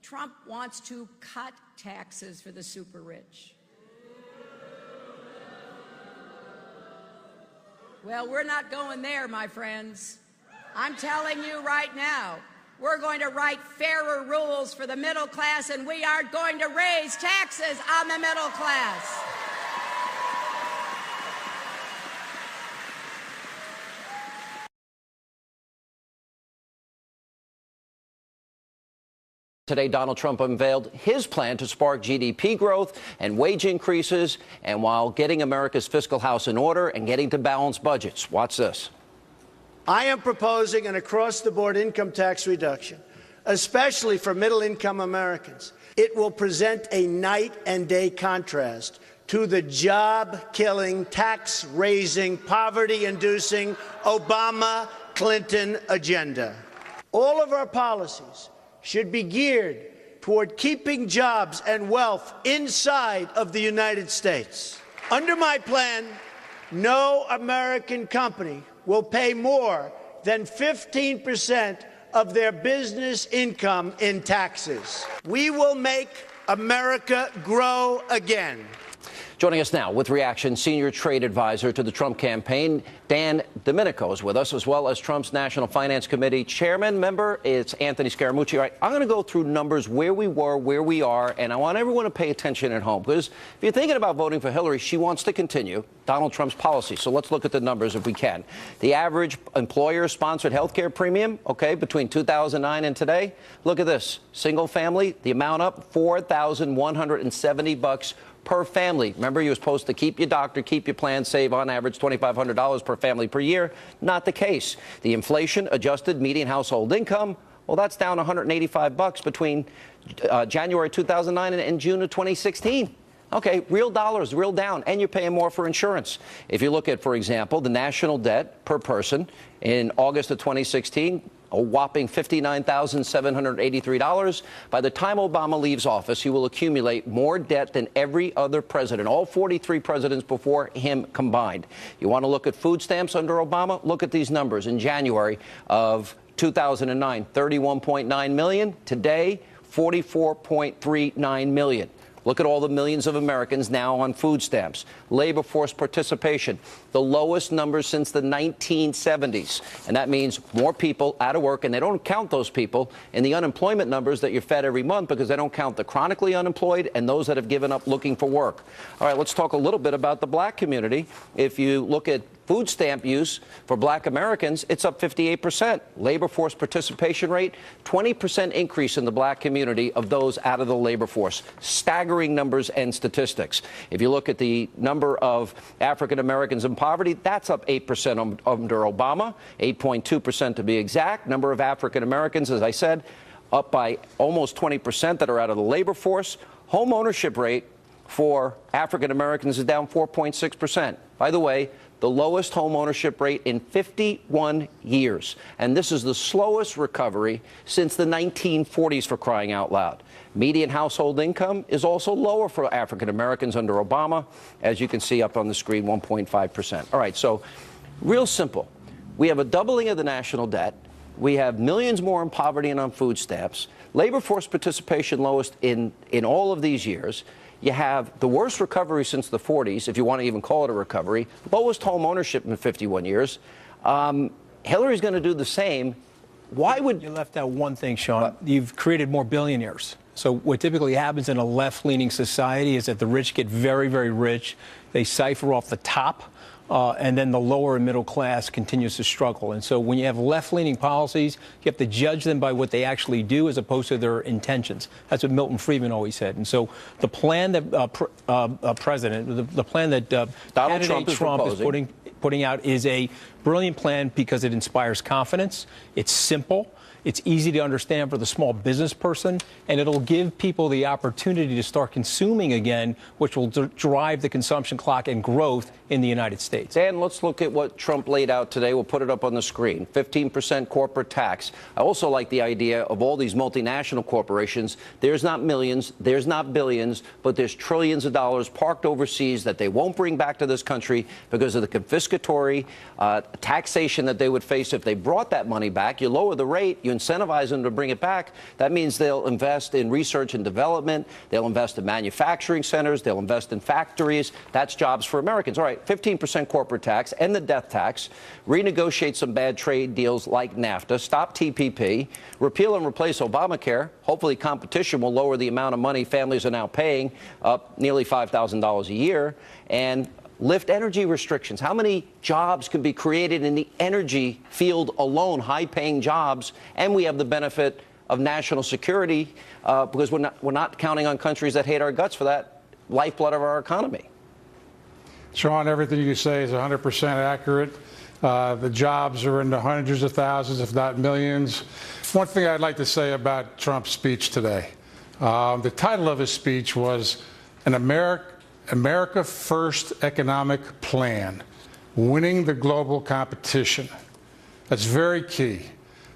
Trump wants to cut taxes for the super rich. Well, we're not going there, my friends. I'm telling you right now, we're going to write fairer rules for the middle class, and we are going to raise taxes on the middle class. Today, Donald Trump unveiled his plan to spark GDP growth and wage increases, and while getting America's fiscal house in order and getting to balanced budgets. Watch this. I am proposing an across-the-board income tax reduction, especially for middle-income Americans. It will present a night and day contrast to the job-killing, tax-raising, poverty-inducing Obama-Clinton agenda. All of our policies should be geared toward keeping jobs and wealth inside of the United States. Under my plan, no American company will pay more than 15% of their business income in taxes. We will make America grow again. Joining us now with reaction, senior trade advisor to the Trump campaign, Dan Domenico is with us, as well as Trump's National Finance Committee chairman. Member, it's Anthony Scaramucci. All right, I'm going to go through numbers where we were, where we are, and I want everyone to pay attention at home. Because if you're thinking about voting for Hillary, she wants to continue Donald Trump's policy. So let's look at the numbers if we can. The average employer-sponsored health care premium, okay, between 2009 and today. Look at this. Single family, the amount up, $4,170 per family. Remember, you're supposed to keep your doctor, keep your plan, save on average $2,500 per family per year. Not the case. The inflation-adjusted median household income, well, that's down $185 between January 2009 and June of 2016. Okay, real dollars, real down, and you're paying more for insurance. If you look at, for example, the national debt per person in August of 2016, a whopping $59,783. By the time Obama leaves office, he will accumulate more debt than every other president, all 43 presidents before him combined. You want to look at food stamps under Obama? Look at these numbers. In January of 2009, 31.9 million. Today, 44.39 million. Look at all the millions of Americans now on food stamps. Labor force participation, the lowest numbers since the 1970s. And that means more people out of work, and they don't count those people in the unemployment numbers that you're fed every month because they don't count the chronically unemployed and those that have given up looking for work. All right, let's talk a little bit about the black community. If you look at food stamp use for black Americans, it's up 58%. Labor force participation rate, 20% increase in the black community of those out of the labor force. Staggering numbers and statistics. If you look at the number of African Americans in poverty, that's up 8% under Obama, 8.2% to be exact. Number of African Americans, as I said, up by almost 20% that are out of the labor force. Home ownership rate for African Americans is down 4.6%. By the way, the lowest home ownership rate in 51 years. And this is the slowest recovery since the 1940s, for crying out loud. Median household income is also lower for African Americans under Obama. As you can see up on the screen, 1.5%. All right, so real simple. We have a doubling of the national debt. We have millions more in poverty and on food stamps. Labor force participation lowest in all of these years. You have the worst recovery since the 40s, if you want to even call it a recovery, lowest home ownership in 51 years. Hillary's going to do the same. Why would... You left out one thing, Sean. You've created more billionaires. So what typically happens in a left-leaning society is that the rich get very, very rich. They cipher off the top. And then the lower and middle class continues to struggle. And so when you have left-leaning policies, you have to judge them by what they actually do as opposed to their intentions. That's what Milton Friedman always said. And so the plan that the plan that Donald Trump is putting out is a brilliant plan because it inspires confidence. It's simple. It's easy to understand for the small business person, and it'll give people the opportunity to start consuming again, which will drive the consumption clock and growth in the United States. Dan, let's look at what Trump laid out today. We'll put it up on the screen. 15% corporate tax. I also like the idea of all these multinational corporations. There's not millions, there's not billions, but there's trillions of dollars parked overseas that they won't bring back to this country because of the confiscatory taxation that they would face if they brought that money back. You lower the rate, you incentivize them to bring it back. That means they'll invest in research and development, they'll invest in manufacturing centers, they'll invest in factories. That's jobs for Americans. All right, 15% corporate tax, end the death tax, renegotiate some bad trade deals like NAFTA, stop TPP, repeal and replace Obamacare. Hopefully competition will lower the amount of money families are now paying, up nearly $5,000 a year, and lift energy restrictions. How many jobs can be created in the energy field alone, high-paying jobs, and we have the benefit of national security because we're not counting on countries that hate our guts for that lifeblood of our economy. Sean, everything you say is 100% accurate. The jobs are in the hundreds of thousands, if not millions. One thing I'd like to say about Trump's speech today. The title of his speech was an America First Economic Plan, Winning the Global Competition. That's very key,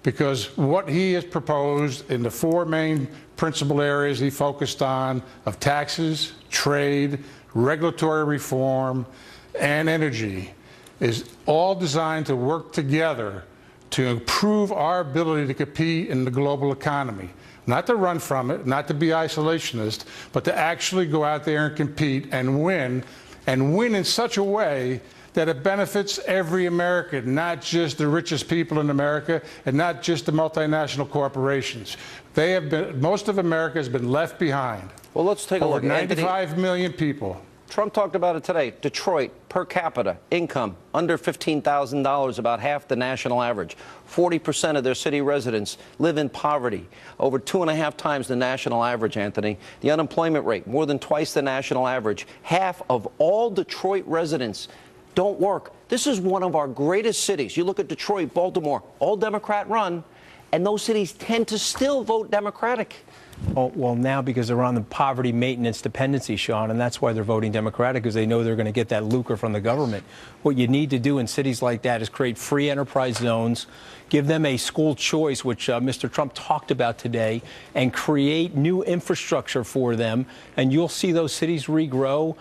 because what he has proposed in the four main principal areas he focused on of taxes, trade, regulatory reform, and energy is all designed to work together to improve our ability to compete in the global economy. Not to run from it, not to be isolationist, but to actually go out there and compete and win in such a way that it benefits every American, not just the richest people in America and not just the multinational corporations. Most of America has been left behind. Well, let's take a look. 95 million people. Trump talked about it today. Detroit, per capita income under $15,000, about half the national average. 40% of their city residents live in poverty, over 2.5 times the national average, Anthony. The unemployment rate, more than twice the national average. Half of all Detroit residents don't work. This is one of our greatest cities. You look at Detroit, Baltimore, all Democrat run, and those cities tend to still vote Democratic. Well, now because they're on the poverty maintenance dependency, Sean, and that's why they're voting Democratic, because they know they're going to get that lucre from the government. What you need to do in cities like that is create free enterprise zones, give them a school choice, which Mr. Trump talked about today, and create new infrastructure for them, and you'll see those cities regrow.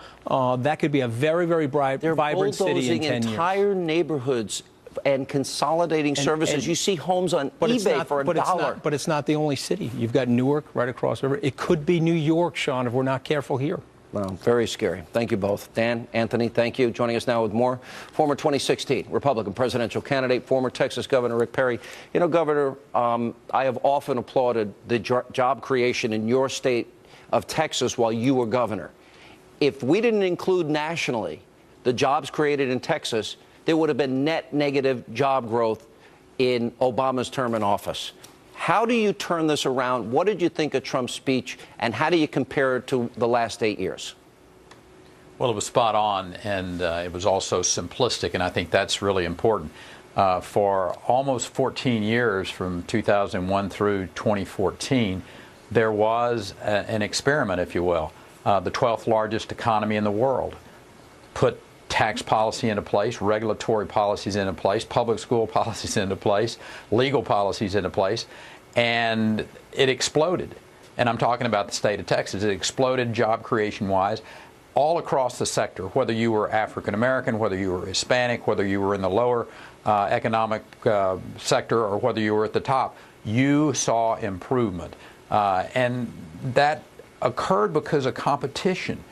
That could be a very, very vibrant city in 10 years. They're bulldozing entire neighborhoods and consolidating services. You see homes on eBay for $1. But it's not the only city. You've got Newark right across the river. It could be New York, Sean, if we're not careful here. Well, very scary. Thank you both. Dan, Anthony, thank you. Joining us now with more. Former 2016 Republican presidential candidate, former Texas Governor Rick Perry. You know, Governor, I have often applauded the job creation in your state of Texas while you were governor. If we didn't include nationally the jobs created in Texas, there would have been net negative job growth in Obama's term in office. How do you turn this around? What did you think of Trump's speech, and how do you compare it to the last 8 years? Well, it was spot on, and it was also simplistic, and I think that's really important. For almost 14 years, from 2001 through 2014, there was an experiment, if you will. The 12th largest economy in the world put tax policy into place, regulatory policies into place, public school policies into place, legal policies into place, and it exploded. And I'm talking about the state of Texas. It exploded job creation-wise all across the sector, whether you were African American, whether you were Hispanic, whether you were in the lower economic sector, or whether you were at the top. You saw improvement. And that occurred because of competition.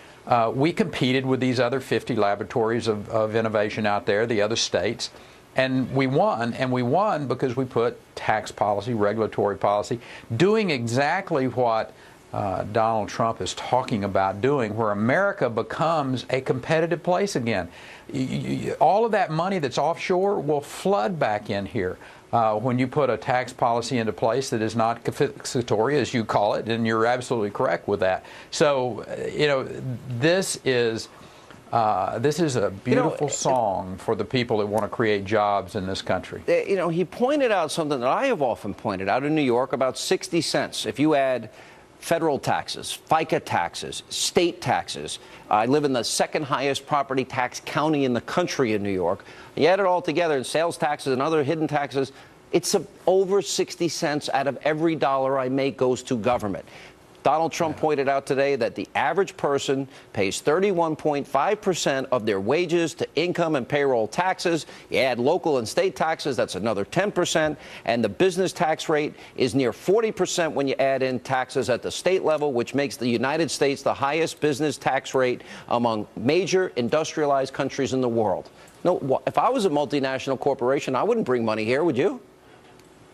We competed with these other 50 laboratories of innovation out there, the other states, and we won because we put tax policy, regulatory policy, doing exactly what Donald Trump is talking about doing, where America becomes a competitive place again. All of that money that's offshore will flood back in here. When you put a tax policy into place that is not confiscatory, as you call it, and you're absolutely correct with that. So, you know, this is a beautiful song for the people that want to create jobs in this country. You know, he pointed out something that I have often pointed out in New York, about 60 cents. If you add federal taxes, FICA taxes, state taxes. I live in the second highest property tax county in the country in New York. You add it all together, and sales taxes and other hidden taxes, it's over 60 cents out of every dollar I make goes to government. Donald Trump pointed out today that the average person pays 31.5% of their wages to income and payroll taxes. You add local and state taxes, that's another 10%. And the business tax rate is near 40% when you add in taxes at the state level, which makes the United States the highest business tax rate among major industrialized countries in the world. No, if I was a multinational corporation, I wouldn't bring money here, would you?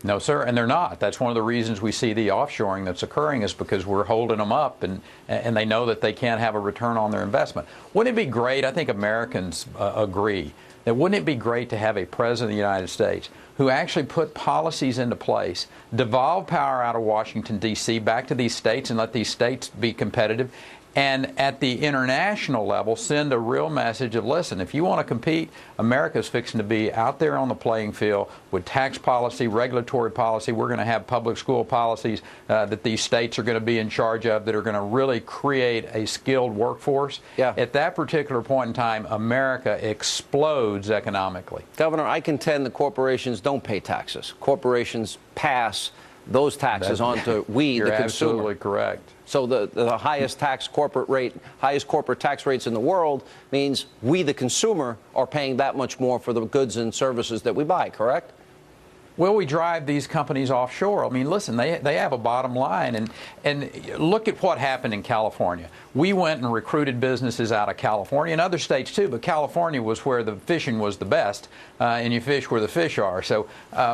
No, sir, and they're not. That's one of the reasons we see the offshoring that's occurring, is because we're holding them up, and they know that they can't have a return on their investment. Wouldn't it be great, I think Americans agree, that wouldn't it be great to have a president of the United States who actually put policies into place, devolve power out of Washington, D.C., back to these states and let these states be competitive, and at the international level send a real message of, listen, if you want to compete, America's fixing to be out there on the playing field with tax policy, regulatory policy. We're going to have public school policies that these states are going to be in charge of, that are going to really create a skilled workforce. Yeah. At that particular point in time, America explodes economically. Governor, I contend the corporations don't pay taxes. Corporations pass those taxes on to we, the consumer. You're absolutely correct. So the highest highest corporate tax rates in the world means we, the consumer, are paying that much more for the goods and services that we buy, correct? Well, we drive these companies offshore. I mean, listen, they have a bottom line, and look at what happened in California. We went and recruited businesses out of California and other states too, but California was where the fishing was the best, and you fish where the fish are. So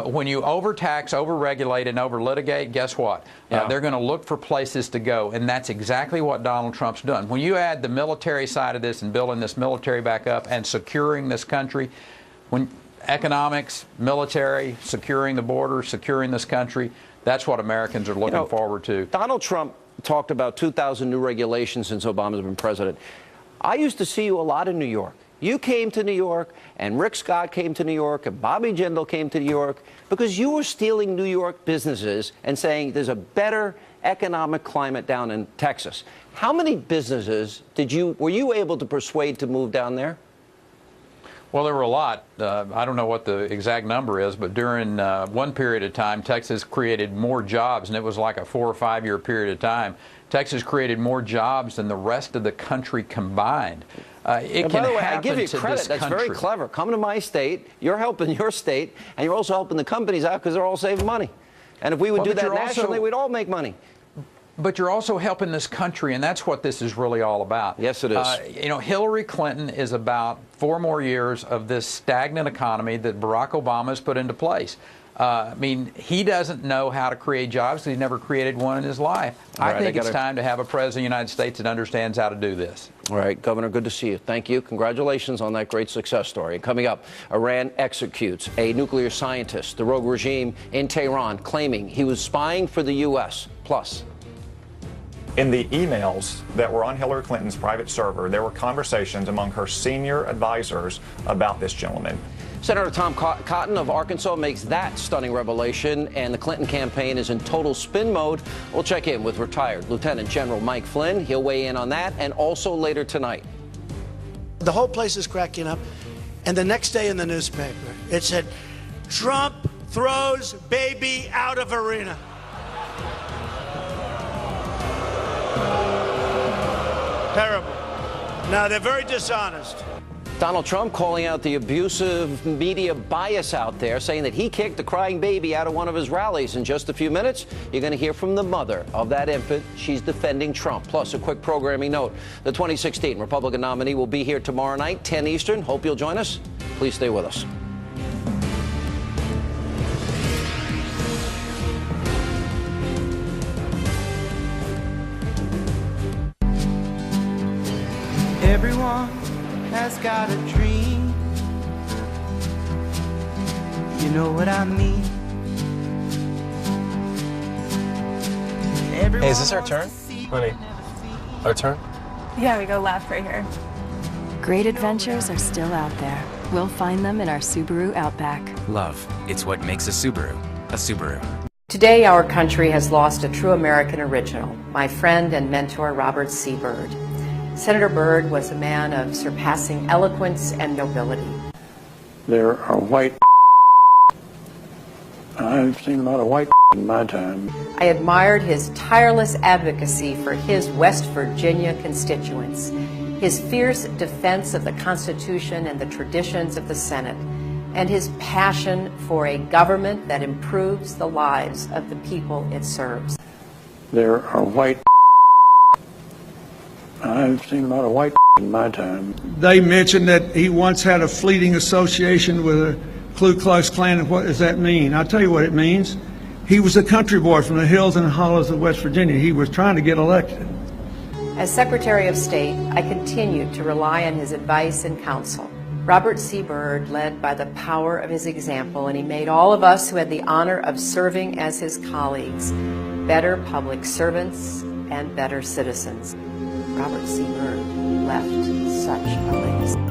when you overtax, overregulate, and overlitigate, guess what? Yeah. They're going to look for places to go, and that's exactly what Donald Trump's done. When you add the military side of this and building this military back up and securing this country, economics, military, securing the border, securing this country, that's what Americans are looking forward to. Donald Trump talked about 2,000 new regulations since Obama's been president. I used to see you a lot in New York. You came to New York, and Rick Scott came to New York, and Bobby Jindal came to New York, because you were stealing New York businesses and saying there's a better economic climate down in Texas. How many businesses were you able to persuade to move down there? Well, there were a lot. I don't know what the exact number is, but during one period of time, Texas created more jobs, and it was like a 4 or 5 year period of time. Texas created more jobs than the rest of the country combined. It can by the way, happen I give you to credit. this That's country. very clever. Come to my state. You're helping your state, and you're also helping the companies out because they're all saving money. And if we would do that nationally, we'd all make money. But you're also helping this country, and that's what this is really all about. Yes, it is. Hillary Clinton is about 4 more years of this stagnant economy that Barack Obama has put into place. I mean, he doesn't know how to create jobs because he never created one in his life. I think it's time to have a president of the United States that understands how to do this. All right, Governor, good to see you. Thank you. Congratulations on that great success story. Coming up, Iran executes a nuclear scientist, the rogue regime in Tehran, claiming he was spying for the U.S. Plus, in the emails that were on Hillary Clinton's private server, there were conversations among her senior advisors about this gentleman. Senator Tom Cotton of Arkansas makes that stunning revelation, and the Clinton campaign is in total spin mode. We'll check in with retired Lieutenant General Mike Flynn. He'll weigh in on that, and also later tonight. The whole place is cracking up. And the next day in the newspaper, it said, Trump throws baby out of arena. Terrible. Now, they're very dishonest. Donald Trump calling out the abusive media bias out there, saying that he kicked a crying baby out of one of his rallies. In just a few minutes, you're going to hear from the mother of that infant. She's defending Trump. Plus, a quick programming note. The 2016 Republican nominee will be here tomorrow night, 10 Eastern. Hope you'll join us. Please stay with us. Everyone has got a dream. You know what I mean? Hey, is this our turn? Honey, our turn? Yeah, we go left right here. Great adventures are still out there. We'll find them in our Subaru Outback. Love, it's what makes a Subaru a Subaru. Today, our country has lost a true American original, my friend and mentor, Robert C. Byrd. Senator Byrd was a man of surpassing eloquence and nobility. There are white I've seen a lot of white in my time. I admired his tireless advocacy for his West Virginia constituents, his fierce defense of the Constitution and the traditions of the Senate, and his passion for a government that improves the lives of the people it serves. There are white. I've seen a lot of white in my time. They mentioned that he once had a fleeting association with a Ku Klux Klan. And what does that mean? I'll tell you what it means. He was a country boy from the hills and hollows of West Virginia. He was trying to get elected. As Secretary of State, I continued to rely on his advice and counsel. Robert C. Byrd led by the power of his example, and he made all of us who had the honor of serving as his colleagues better public servants and better citizens. Robert C. Byrd left such a legacy.